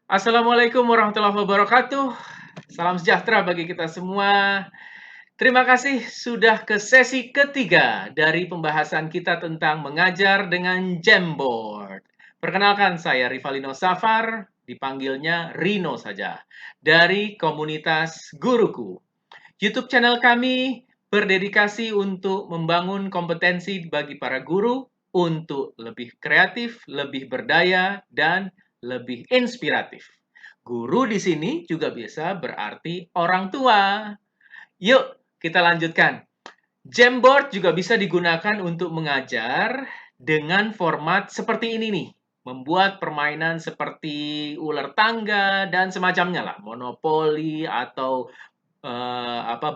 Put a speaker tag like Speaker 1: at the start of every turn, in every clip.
Speaker 1: Assalamualaikum warahmatullahi wabarakatuh. Salam sejahtera bagi kita semua. Terima kasih sudah ke sesi ketiga dari pembahasan kita tentang mengajar dengan Jamboard. Perkenalkan, saya Rivalino Safar, dipanggilnya Rino saja, dari komunitas Guruku. YouTube channel kami berdedikasi untuk membangun kompetensi bagi para guru untuk lebih kreatif, lebih berdaya, dan lebih inspiratif. Guru di sini juga bisa berarti orang tua. Yuk, kita lanjutkan. Jamboard juga bisa digunakan untuk mengajar dengan format seperti ini nih. Membuat permainan seperti ular tangga dan semacamnya lah, monopoli atau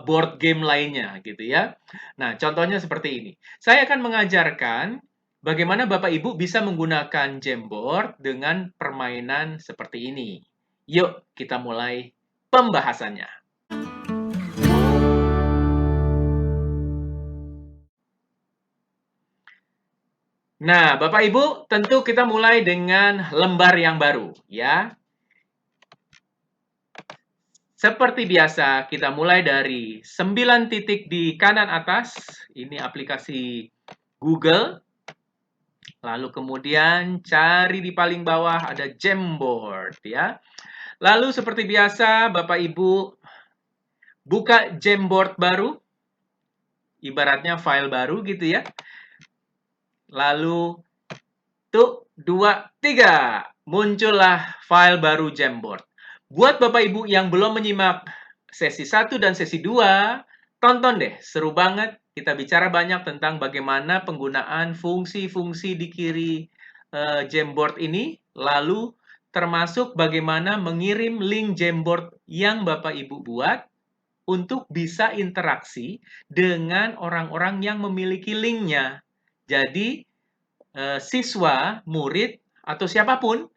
Speaker 1: board game lainnya gitu ya. Nah, contohnya seperti ini. Saya akan mengajarkan bagaimana Bapak Ibu bisa menggunakan Jamboard dengan permainan seperti ini. Yuk, kita mulai pembahasannya. Nah, Bapak Ibu, tentu kita mulai dengan lembar yang baru ya. Seperti biasa, kita mulai dari 9 titik di kanan atas. Ini aplikasi Google. Lalu kemudian cari di paling bawah ada Jamboard ya. Lalu seperti biasa Bapak Ibu buka Jamboard baru. Ibaratnya file baru gitu ya. Lalu tuh 2, 3 muncullah file baru Jamboard. Buat Bapak Ibu yang belum menyimak sesi 1 dan sesi 2, tonton deh, seru banget. Kita bicara banyak tentang bagaimana penggunaan fungsi-fungsi di kiri Jamboard ini, lalu termasuk bagaimana mengirim link Jamboard yang Bapak Ibu buat untuk bisa interaksi dengan orang-orang yang memiliki linknya. Jadi, siswa, murid, atau siapapun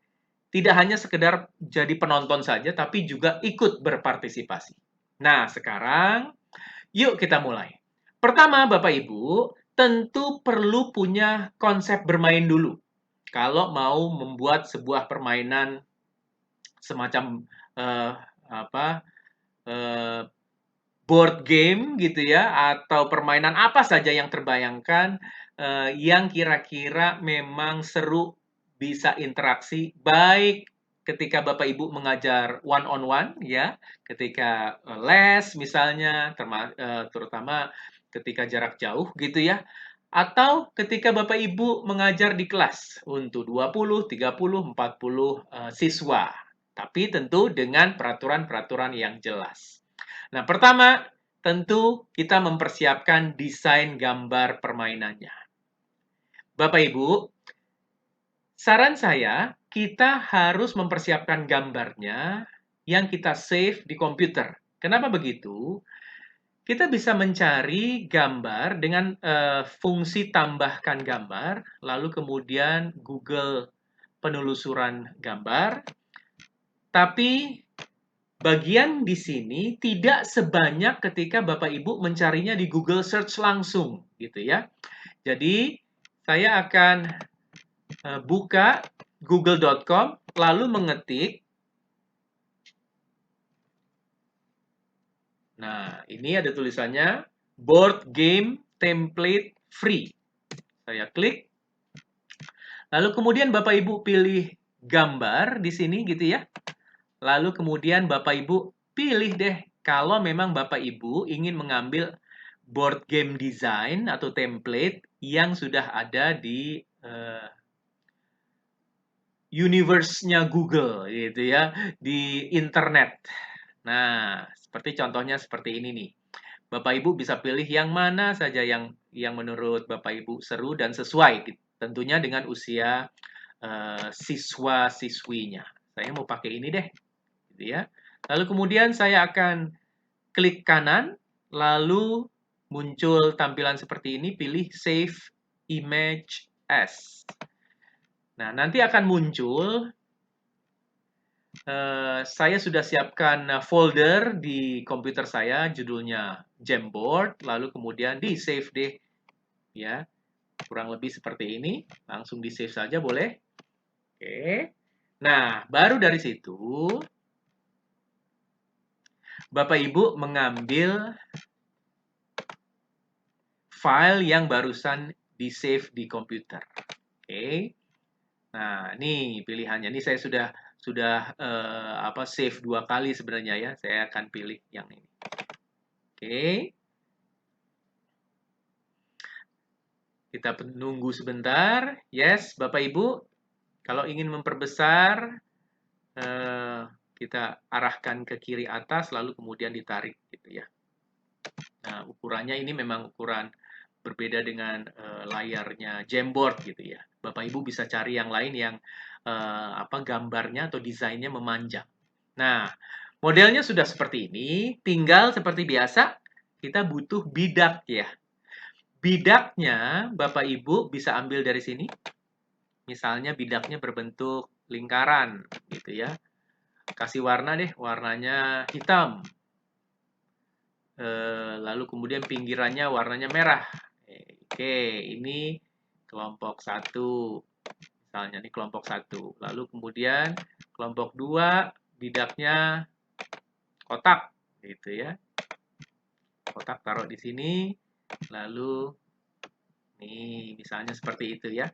Speaker 1: tidak hanya sekedar jadi penonton saja, tapi juga ikut berpartisipasi. Nah, sekarang yuk kita mulai. Pertama, Bapak Ibu, tentu perlu punya konsep bermain dulu. Kalau mau membuat sebuah permainan semacam uh, apa uh, board game gitu ya, atau permainan apa saja yang terbayangkan yang kira-kira memang seru, bisa interaksi, baik ketika Bapak Ibu mengajar one on one ya, ketika les misalnya, terutama ketika jarak jauh gitu ya, atau ketika Bapak Ibu mengajar di kelas untuk 20, 30, 40 siswa. Tapi tentu dengan peraturan-peraturan yang jelas. Nah, pertama, tentu kita mempersiapkan desain gambar permainannya. Bapak Ibu, saran saya, kita harus mempersiapkan gambarnya yang kita save di komputer. Kenapa begitu? Kita bisa mencari gambar dengan fungsi tambahkan gambar, lalu kemudian Google penelusuran gambar. Tapi bagian di sini tidak sebanyak ketika Bapak Ibu mencarinya di Google Search langsung, gitu ya. Jadi, saya akan buka google.com, lalu mengetik. Nah, ini ada tulisannya Board Game Template Free. Saya klik. Lalu kemudian Bapak Ibu pilih gambar di sini gitu ya. Lalu kemudian Bapak Ibu pilih deh kalau memang Bapak Ibu ingin mengambil board game design atau template yang sudah ada di universe-nya Google gitu ya, di internet. Nah, seperti contohnya seperti ini nih. Bapak Ibu bisa pilih yang mana saja yang menurut Bapak Ibu seru dan sesuai tentunya dengan usia siswa-siswinya. Saya mau pakai ini deh, gitu ya. Lalu kemudian saya akan klik kanan, lalu muncul tampilan seperti ini, pilih Save Image As. Nah, nanti akan muncul, saya sudah siapkan folder di komputer saya, judulnya Jamboard, lalu kemudian di save deh, ya, kurang lebih seperti ini, langsung di save saja boleh. Oke. Nah, baru dari situ Bapak Ibu mengambil file yang barusan di-save di komputer. Oke. Nah, ini pilihannya. Ini saya sudah save 2 kali sebenarnya ya. Saya akan pilih yang ini. Oke. Kita menunggu sebentar. Yes, Bapak Ibu, kalau ingin memperbesar, kita arahkan ke kiri atas, lalu kemudian ditarik gitu ya. Nah, ukurannya ini memang ukuran berbeda dengan layarnya Jamboard gitu ya. Bapak Ibu bisa cari yang lain yang gambarnya atau desainnya memanjang. Nah, modelnya sudah seperti ini, tinggal seperti biasa kita butuh bidak ya. Bidaknya Bapak Ibu bisa ambil dari sini. Misalnya bidaknya berbentuk lingkaran gitu ya. Kasih warna deh, warnanya hitam. Lalu kemudian pinggirannya warnanya merah. Oke, ini kelompok 1. Misalnya ini kelompok 1. Lalu kemudian kelompok 2 bidaknya kotak gitu ya. Kotak taruh di sini. Lalu nih misalnya seperti itu ya.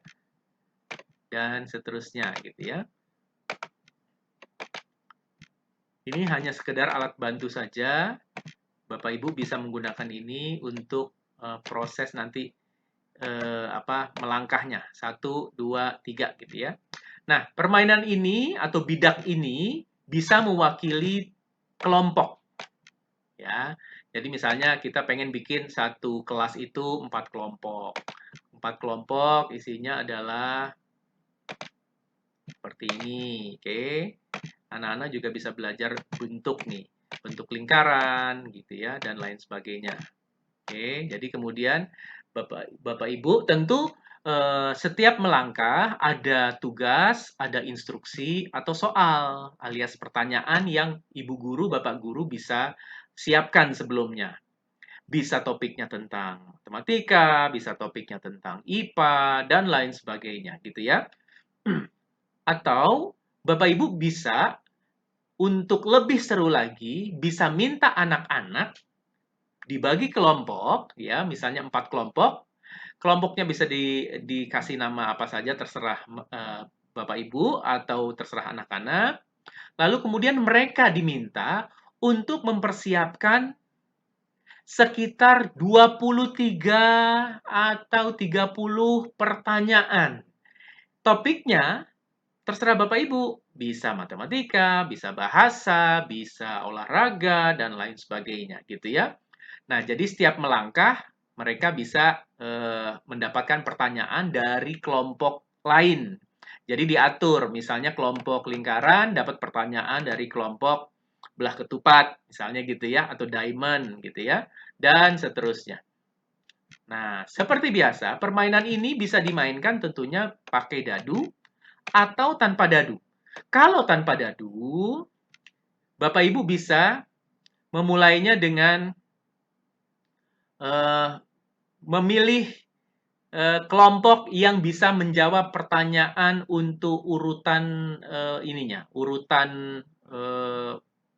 Speaker 1: Dan seterusnya gitu ya. Ini hanya sekedar alat bantu saja. Bapak Ibu bisa menggunakan ini untuk proses nanti melangkahnya 1, 2, 3 gitu ya. Nah, permainan ini atau bidak ini bisa mewakili kelompok ya. Jadi misalnya kita pengen bikin satu kelas itu 4 kelompok. 4 kelompok isinya adalah seperti ini, oke. Anak-anak juga bisa belajar bentuk nih, bentuk lingkaran gitu ya dan lain sebagainya. Oke, jadi kemudian Bapak Ibu tentu setiap melangkah ada tugas, ada instruksi atau soal alias pertanyaan yang Ibu guru, Bapak guru bisa siapkan sebelumnya. Bisa topiknya tentang matematika, bisa topiknya tentang IPA dan lain sebagainya gitu ya. Atau Bapak Ibu bisa untuk lebih seru lagi bisa minta anak-anak dibagi kelompok ya, misalnya 4 kelompok. Kelompoknya bisa dikasih nama apa saja terserah Bapak Ibu atau terserah anak-anak. Lalu kemudian mereka diminta untuk mempersiapkan sekitar 23 atau 30 pertanyaan. Topiknya terserah Bapak Ibu, bisa matematika, bisa bahasa, bisa olahraga dan lain sebagainya gitu ya. Nah, jadi setiap melangkah mereka bisa mendapatkan pertanyaan dari kelompok lain. Jadi diatur, misalnya kelompok lingkaran dapat pertanyaan dari kelompok belah ketupat, misalnya gitu ya, atau diamond gitu ya, dan seterusnya. Nah, seperti biasa, permainan ini bisa dimainkan tentunya pakai dadu atau tanpa dadu. Kalau tanpa dadu, Bapak Ibu bisa memulainya dengan memilih kelompok yang bisa menjawab pertanyaan untuk urutan urutan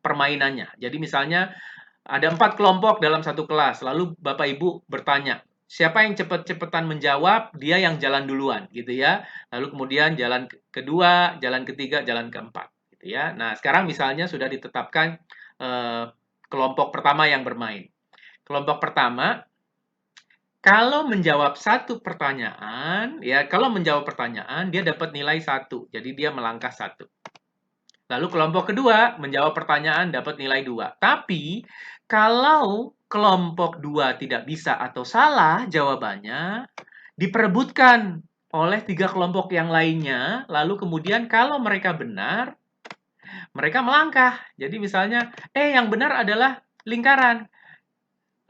Speaker 1: permainannya. Jadi misalnya ada 4 kelompok dalam satu kelas, lalu Bapak Ibu bertanya, siapa yang cepat-cepatan menjawab, dia yang jalan duluan, gitu ya. Lalu kemudian jalan kedua, jalan ketiga, jalan keempat, gitu ya. Nah, sekarang misalnya sudah ditetapkan kelompok pertama yang bermain. Kelompok pertama kalau menjawab satu pertanyaan, ya kalau menjawab pertanyaan dia dapat nilai 1. Jadi dia melangkah 1. Lalu kelompok kedua menjawab pertanyaan dapat nilai 2. Tapi kalau kelompok 2 tidak bisa atau salah jawabannya, diperebutkan oleh 3 kelompok yang lainnya. Lalu kemudian kalau mereka benar, mereka melangkah. Jadi misalnya, yang benar adalah lingkaran.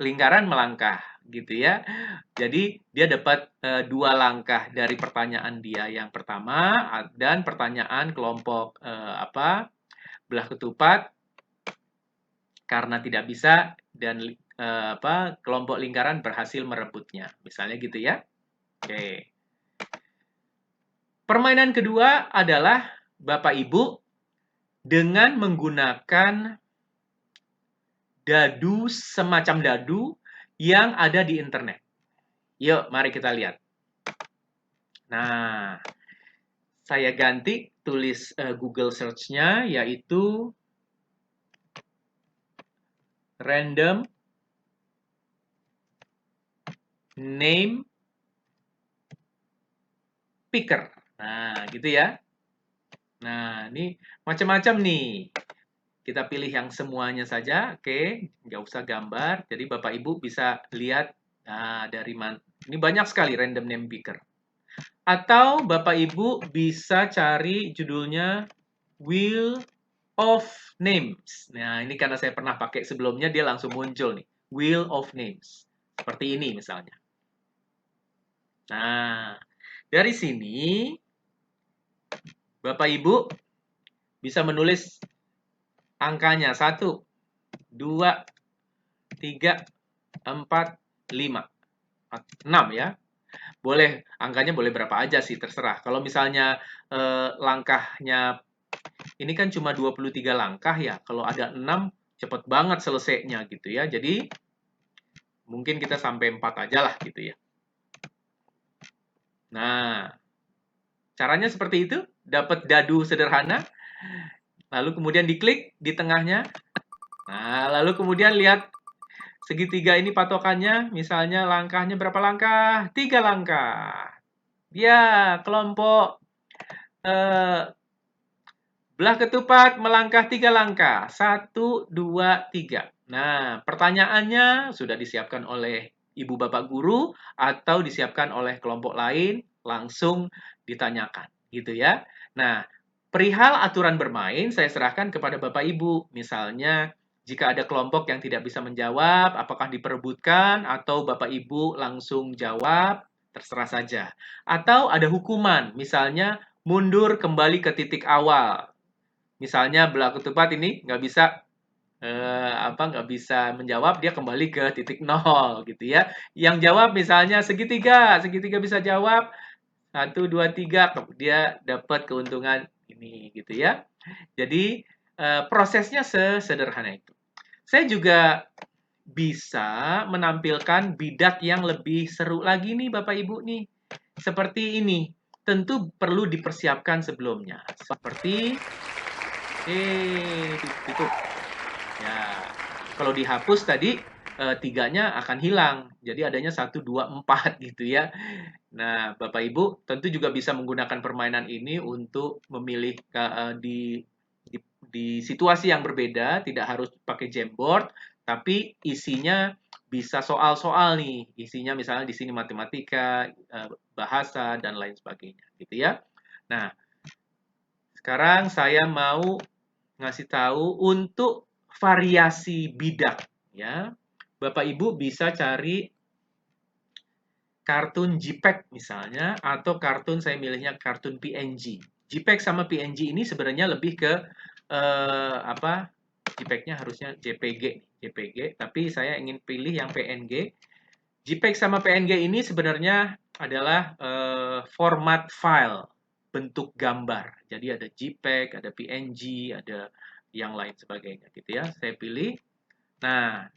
Speaker 1: Lingkaran melangkah gitu ya. Jadi dia dapat 2 langkah dari pertanyaan dia yang pertama dan pertanyaan kelompok belah ketupat karena tidak bisa dan kelompok lingkaran berhasil merebutnya. Misalnya gitu ya. Oke. Permainan kedua adalah Bapak Ibu dengan menggunakan dadu semacam dadu yang ada di internet. Yuk, mari kita lihat. Nah, saya ganti tulis Google Search-nya yaitu random name picker. Nah, gitu ya. Nah, ini macam-macam nih. Kita pilih yang semuanya saja, oke, nggak usah gambar. Jadi Bapak Ibu bisa lihat dari mana. Ini banyak sekali random name picker. Atau Bapak Ibu bisa cari judulnya Wheel of Names. Nah, ini karena saya pernah pakai sebelumnya, dia langsung muncul nih. Wheel of Names. Seperti ini misalnya. Nah, dari sini Bapak Ibu bisa menulis angkanya 1, 2, 3, 4, 5, 6 ya. Boleh, angkanya boleh berapa aja sih, terserah. Kalau misalnya langkahnya, ini kan cuma 23 langkah ya. Kalau ada 6, cepet banget selesainya gitu ya. Jadi, mungkin kita sampai 4 aja lah gitu ya. Nah, caranya seperti itu. Dapat dadu sederhana. Lalu kemudian diklik di tengahnya. Nah, lalu kemudian lihat segitiga ini patokannya, misalnya langkahnya berapa langkah? 3 langkah. Ya, kelompok belah ketupat melangkah 3 langkah. 1, 2, 3. Nah, pertanyaannya sudah disiapkan oleh ibu bapak guru atau disiapkan oleh kelompok lain, langsung ditanyakan. Gitu ya. Nah, perihal aturan bermain, saya serahkan kepada bapak ibu. Misalnya, jika ada kelompok yang tidak bisa menjawab, apakah diperebutkan atau bapak ibu langsung jawab, terserah saja. Atau ada hukuman, misalnya mundur kembali ke titik awal. Misalnya belah ketupat ini nggak bisa nggak bisa menjawab, dia kembali ke titik nol gitu ya. Yang jawab misalnya segitiga, segitiga bisa jawab 1, 2, 3, dia dapat keuntungan ini gitu ya. Jadi prosesnya sesederhana itu. Saya juga bisa menampilkan bidak yang lebih seru lagi nih Bapak Ibu nih. Seperti ini. Tentu perlu dipersiapkan sebelumnya. Seperti ditutup. Ya, kalau dihapus tadi tiganya akan hilang. Jadi adanya 1, 2, 4 gitu ya. Nah, Bapak Ibu tentu juga bisa menggunakan permainan ini untuk memilih di situasi yang berbeda, tidak harus pakai Jamboard, tapi isinya bisa soal-soal nih. Isinya misalnya di sini matematika, bahasa dan lain sebagainya, gitu ya. Nah, sekarang saya mau ngasih tahu untuk variasi bidak ya. Bapak Ibu bisa cari kartun JPEG misalnya atau kartun, saya milihnya kartun PNG. JPEG sama PNG ini sebenarnya lebih ke JPEG-nya harusnya JPG, tapi saya ingin pilih yang PNG. JPEG sama PNG ini sebenarnya adalah format file, bentuk gambar. Jadi ada JPEG, ada PNG, ada yang lain sebagainya gitu ya. Saya pilih. Nah,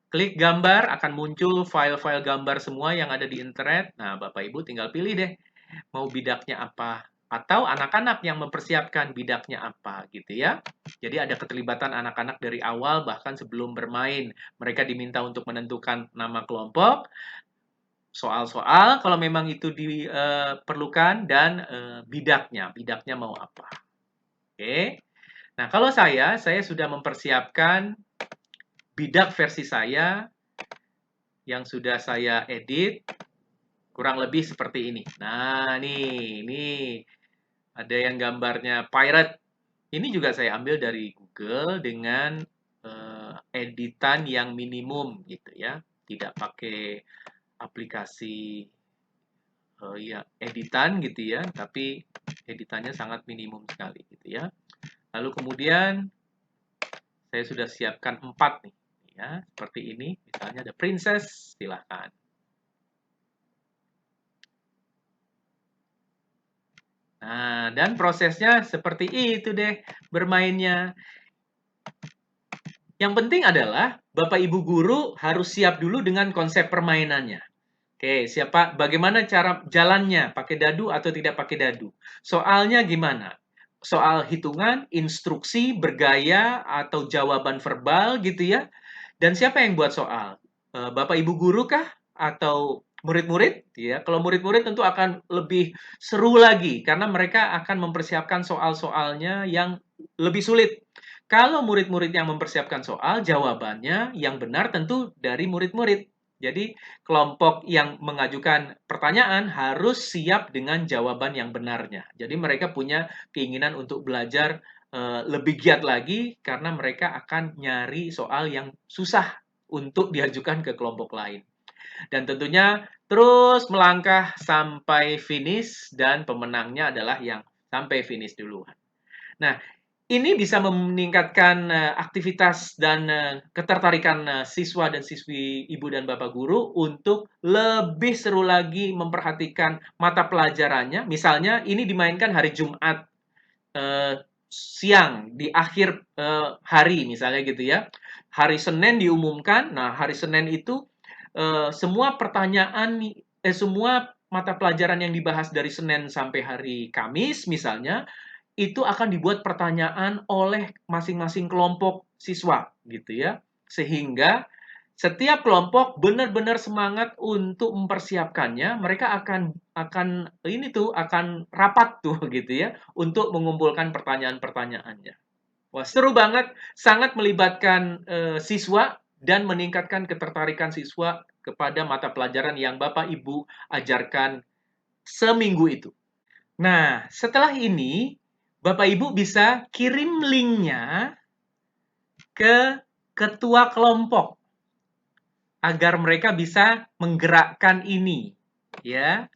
Speaker 1: klik gambar akan muncul file-file gambar semua yang ada di internet. Nah, Bapak Ibu tinggal pilih deh mau bidaknya apa, atau anak-anak yang mempersiapkan bidaknya apa gitu ya. Jadi ada keterlibatan anak-anak dari awal, bahkan sebelum bermain. Mereka diminta untuk menentukan nama kelompok, soal-soal kalau memang itu diperlukan, dan bidaknya mau apa. Oke. Nah, kalau saya sudah mempersiapkan bidak versi saya yang sudah saya edit kurang lebih seperti ini. Nah, ini ada yang gambarnya pirate. Ini juga saya ambil dari Google dengan editan yang minimum gitu ya. Tidak pakai aplikasi ya editan gitu ya, tapi editannya sangat minimum sekali gitu ya. Lalu kemudian saya sudah siapkan 4 nih ya, seperti ini. Misalnya ada princess, silahkan. Nah, dan prosesnya seperti itu deh bermainnya. Yang penting adalah Bapak Ibu guru harus siap dulu dengan konsep permainannya. Oke, bagaimana cara jalannya? Pakai dadu atau tidak pakai dadu? Soalnya gimana? Soal hitungan, instruksi, bergaya, atau jawaban verbal gitu ya. Dan siapa yang buat soal? Bapak Ibu guru kah? Atau murid-murid? Ya, kalau murid-murid tentu akan lebih seru lagi karena mereka akan mempersiapkan soal-soalnya yang lebih sulit. Kalau murid-murid yang mempersiapkan soal, jawabannya yang benar tentu dari murid-murid. Jadi, kelompok yang mengajukan pertanyaan harus siap dengan jawaban yang benarnya. Jadi, mereka punya keinginan untuk belajar lebih giat lagi karena mereka akan nyari soal yang susah untuk diajukan ke kelompok lain. Dan tentunya terus melangkah sampai finish dan pemenangnya adalah yang sampai finish duluan. Nah, ini bisa meningkatkan aktivitas dan ketertarikan siswa dan siswi ibu dan bapak guru untuk lebih seru lagi memperhatikan mata pelajarannya. Misalnya ini dimainkan hari Jumat siang di akhir hari misalnya gitu ya. Hari Senin diumumkan. Nah, hari Senin itu semua mata pelajaran yang dibahas dari Senin sampai hari Kamis misalnya itu akan dibuat pertanyaan oleh masing-masing kelompok siswa gitu ya. Sehingga setiap kelompok benar-benar semangat untuk mempersiapkannya. Mereka akan rapat tuh gitu ya untuk mengumpulkan pertanyaan-pertanyaannya. Wah, seru banget, sangat melibatkan siswa dan meningkatkan ketertarikan siswa kepada mata pelajaran yang Bapak Ibu ajarkan seminggu itu. Nah, setelah ini Bapak Ibu bisa kirim linknya ke ketua kelompok agar mereka bisa menggerakkan ini ya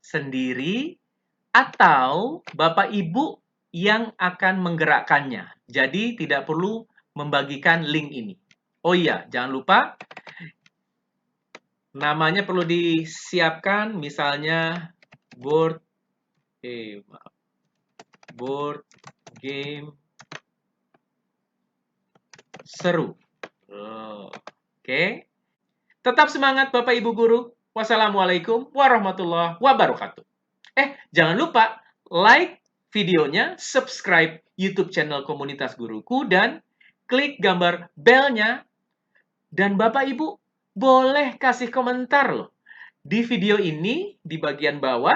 Speaker 1: sendiri atau Bapak Ibu yang akan menggerakkannya. Jadi tidak perlu membagikan link ini. Oh iya, jangan lupa namanya perlu disiapkan misalnya board board game seru. Oke. Tetap semangat Bapak Ibu guru. Wassalamualaikum warahmatullahi wabarakatuh. Jangan lupa like videonya, subscribe YouTube channel Komunitas Guruku, dan klik gambar belnya. Dan Bapak Ibu boleh kasih komentar loh. Di video ini, di bagian bawah,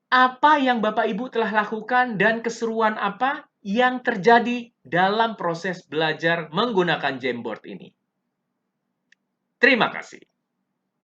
Speaker 1: apa yang Bapak Ibu telah lakukan dan keseruan apa yang terjadi dalam proses belajar menggunakan Jamboard ini. Terima kasih.